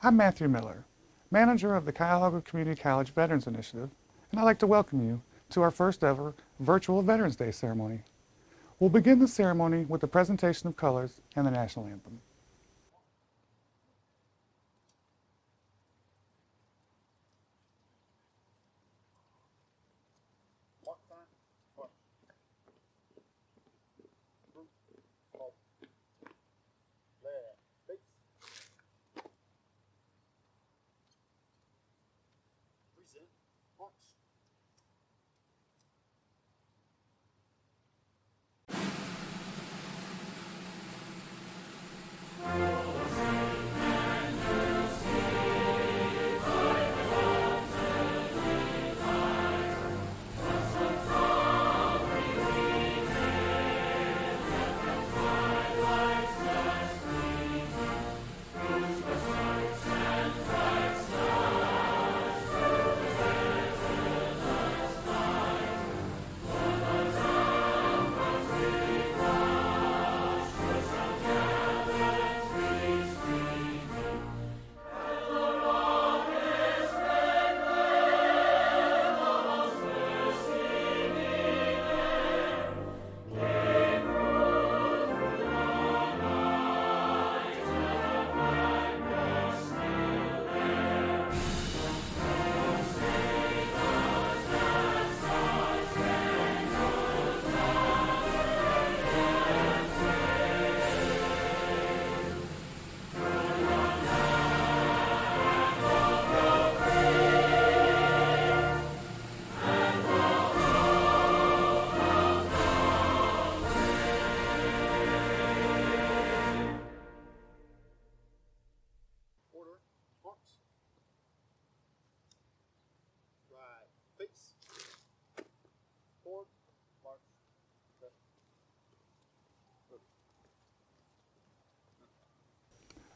I'm Matthew Miller, manager of the Cuyahoga Community College Veterans Initiative, and I'd like to welcome you to our first ever virtual Veterans Day ceremony. We'll begin the ceremony with the presentation of colors and the national anthem.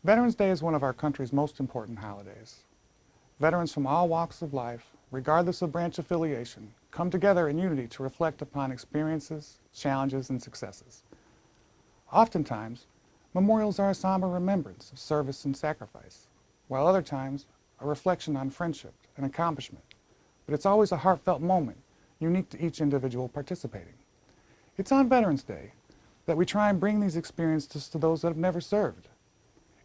Veterans Day is one of our country's most important holidays. Veterans from all walks of life, regardless of branch affiliation, come together in unity to reflect upon experiences, challenges, and successes. Oftentimes, memorials are a somber remembrance of service and sacrifice, while other times, a reflection on friendship and accomplishment. But it's always a heartfelt moment, unique to each individual participating. It's on Veterans Day that we try and bring these experiences to those that have never served.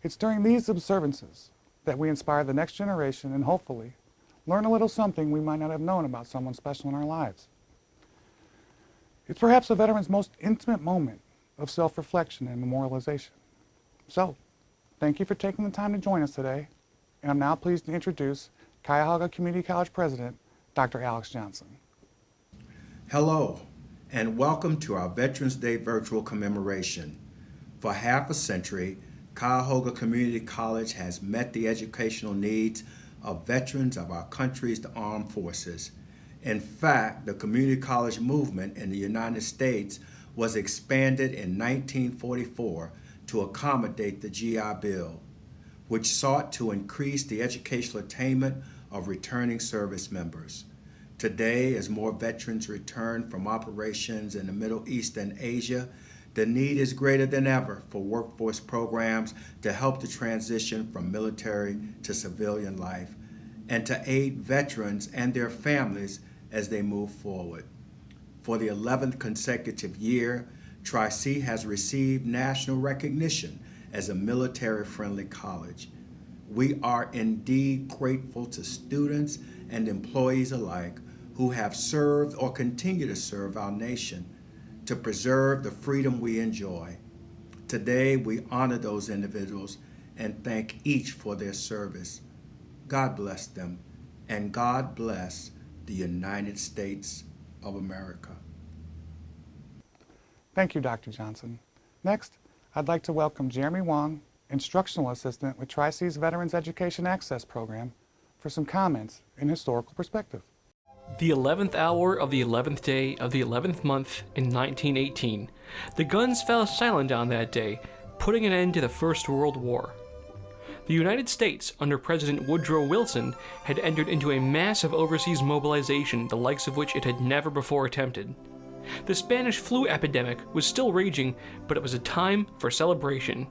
It's during these observances that we inspire the next generation and hopefully learn a little something we might not have known about someone special in our lives. It's perhaps a veteran's most intimate moment of self-reflection and memorialization. So, thank you for taking the time to join us today, and I'm now pleased to introduce Cuyahoga Community College President, Dr. Alex Johnson. Hello, and welcome to our Veterans Day virtual commemoration. For half a century, Cuyahoga Community College has met the educational needs of veterans of our country's armed forces. In fact, the community college movement in the United States was expanded in 1944 to accommodate the GI Bill, which sought to increase the educational attainment of returning service members. Today, as more veterans return from operations in the Middle East and Asia, the need is greater than ever for workforce programs to help the transition from military to civilian life and to aid veterans and their families as they move forward. For the 11th consecutive year, Tri-C has received national recognition as a military-friendly college. We are indeed grateful to students and employees alike who have served or continue to serve our nation to preserve the freedom we enjoy. Today, we honor those individuals and thank each for their service. God bless them, and God bless the United States of America. Thank you, Dr. Johnson. Next, I'd like to welcome Jeremy Wong, Instructional Assistant with Tri-C's Veterans Education Access Program, for some comments in historical perspective. The 11th hour of the 11th day of the 11th month in 1918, the guns fell silent on that day, putting an end to the First World War. The United States, under President Woodrow Wilson, had entered into a massive overseas mobilization, the likes of which it had never before attempted. The Spanish flu epidemic was still raging, but it was a time for celebration.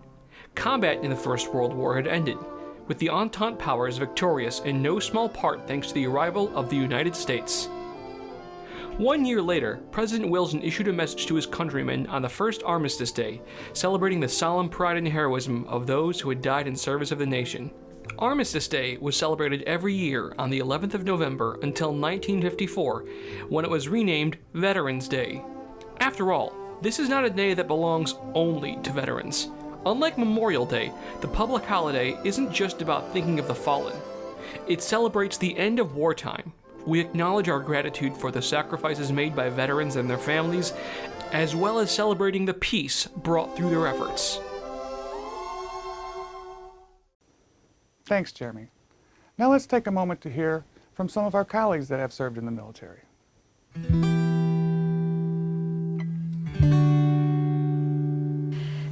Combat in the First World War had ended. with the Entente powers victorious in no small part thanks to the arrival of the United States. 1 year later, President Wilson issued a message to his countrymen on the first Armistice Day, celebrating the solemn pride and heroism of those who had died in service of the nation. Armistice Day was celebrated every year on the 11th of November until 1954, when it was renamed Veterans Day. After all, this is not a day that belongs only to veterans. Unlike Memorial Day, the public holiday isn't just about thinking of the fallen. It celebrates the end of wartime. We acknowledge our gratitude for the sacrifices made by veterans and their families, as well as celebrating the peace brought through their efforts. Thanks, Jeremy. Now let's take a moment to hear from some of our colleagues that have served in the military.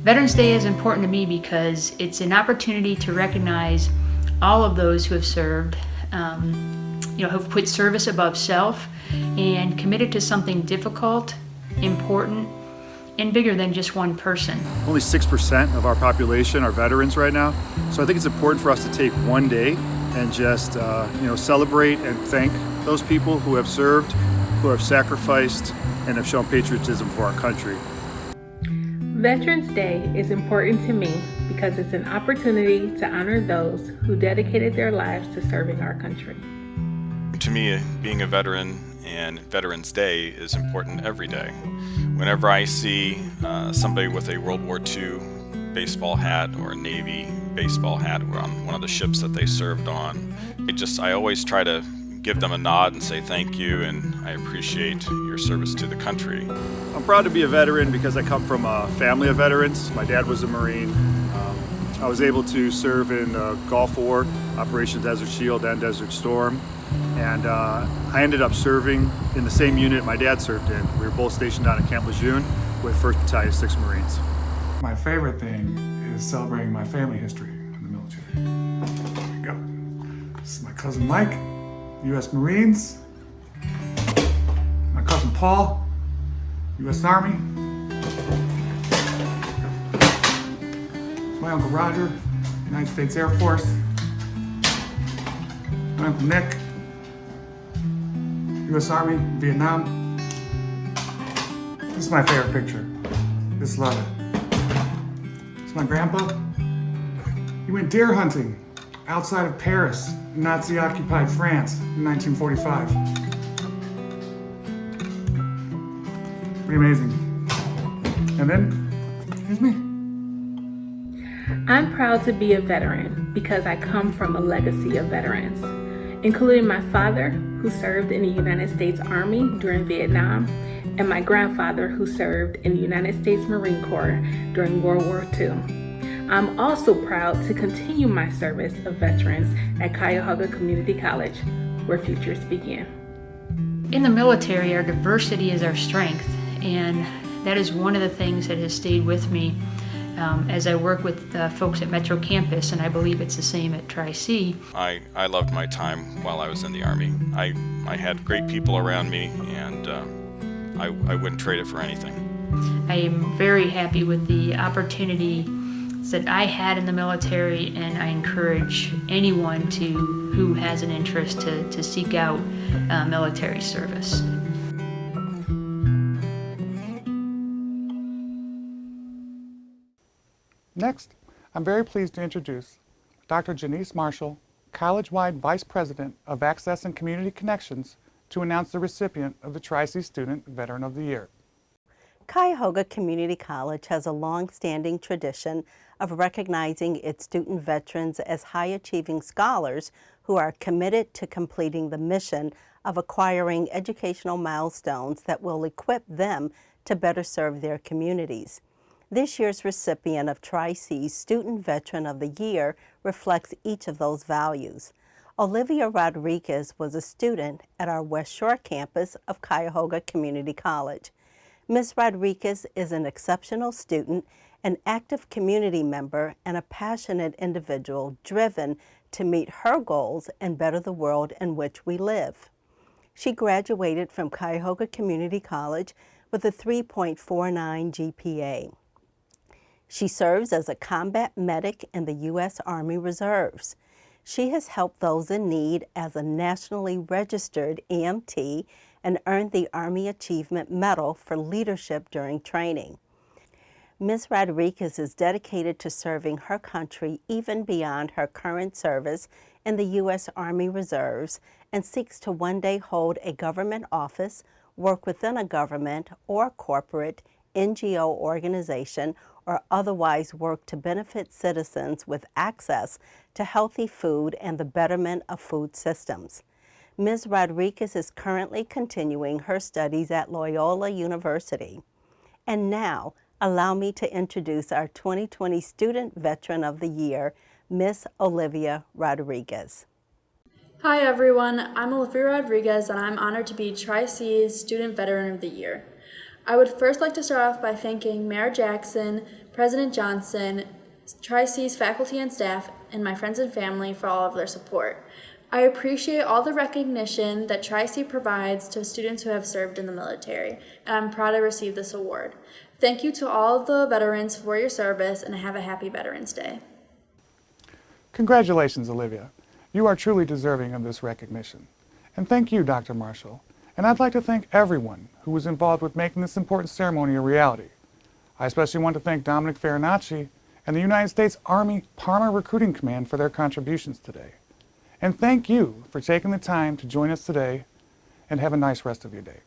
Veterans Day is important to me because it's an opportunity to recognize all of those who have served, who've put service above self and committed to something difficult, important, and bigger than just one person. Only 6% of our population are veterans right now, so I think it's important for us to take one day and just celebrate and thank those people who have served, who have sacrificed, and have shown patriotism for our country. Veterans Day is important to me because it's an opportunity to honor those who dedicated their lives to serving our country. To me, being a veteran and Veterans Day is important every day. Whenever I see somebody with a World War II baseball hat or a Navy baseball hat on one of the ships that they served on, I always try to give them a nod and say thank you, and I appreciate your service to the country. I'm proud to be a veteran because I come from a family of veterans. My dad was a Marine. I was able to serve in Gulf War, Operation Desert Shield and Desert Storm, and I ended up serving in the same unit my dad served in. We were both stationed down at Camp Lejeune with 1st Battalion, 6th Marines. My favorite thing is celebrating my family history in the military. There we go. This is my cousin Mike, U.S. Marines. My cousin Paul, U.S. Army. My Uncle Roger, United States Air Force. My Uncle Nick, U.S. Army, Vietnam. This is my favorite picture. Just love it. This is my grandpa. He went deer hunting outside of Paris, in Nazi-occupied France in 1945. Pretty amazing. And then, here's me. I'm proud to be a veteran because I come from a legacy of veterans, including my father, who served in the United States Army during Vietnam, and my grandfather, who served in the United States Marine Corps during World War II. I'm also proud to continue my service of veterans at Cuyahoga Community College, where futures begin. In the military, our diversity is our strength, and that is one of the things that has stayed with me as I work with folks at Metro Campus, and I believe it's the same at Tri-C. I loved my time while I was in the Army. I had great people around me, and I wouldn't trade it for anything. I am very happy with the opportunity that I had in the military, and I encourage anyone who has an interest to seek out military service. Next, I'm very pleased to introduce Dr. Janice Marshall, College-wide Vice President of Access and Community Connections, to announce the recipient of the Tri-C Student Veteran of the Year. Cuyahoga Community College has a long-standing tradition of recognizing its student veterans as high-achieving scholars who are committed to completing the mission of acquiring educational milestones that will equip them to better serve their communities. This year's recipient of Tri-C's Student Veteran of the Year reflects each of those values. Olivia Rodriguez was a student at our West Shore campus of Cuyahoga Community College. Ms. Rodriguez is an exceptional student, an active community member, and a passionate individual driven to meet her goals and better the world in which we live. She graduated from Cuyahoga Community College with a 3.49 GPA. She serves as a combat medic in the U.S. Army Reserves. She has helped those in need as a nationally registered EMT and earned the Army Achievement Medal for leadership during training. Ms. Rodriguez is dedicated to serving her country even beyond her current service in the U.S. Army Reserves and seeks to one day hold a government office, work within a government or corporate, NGO organization, or otherwise work to benefit citizens with access to healthy food and the betterment of food systems. Ms. Rodriguez is currently continuing her studies at Loyola University. And now, allow me to introduce our 2020 Student Veteran of the Year, Miss Olivia Rodriguez. Hi everyone, I'm Olivia Rodriguez and I'm honored to be Tri-C's Student Veteran of the Year. I would first like to start off by thanking Mayor Jackson, President Johnson, Tri-C's faculty and staff, and my friends and family for all of their support. I appreciate all the recognition that Tri-C provides to students who have served in the military, and I'm proud to receive this award. Thank you to all the veterans for your service, and have a happy Veterans Day. Congratulations, Olivia. You are truly deserving of this recognition. And thank you, Dr. Marshall. And I'd like to thank everyone who was involved with making this important ceremony a reality. I especially want to thank Dominick Farinacci and the United States Army Parma Recruiting Command for their contributions today. And thank you for taking the time to join us today, and have a nice rest of your day.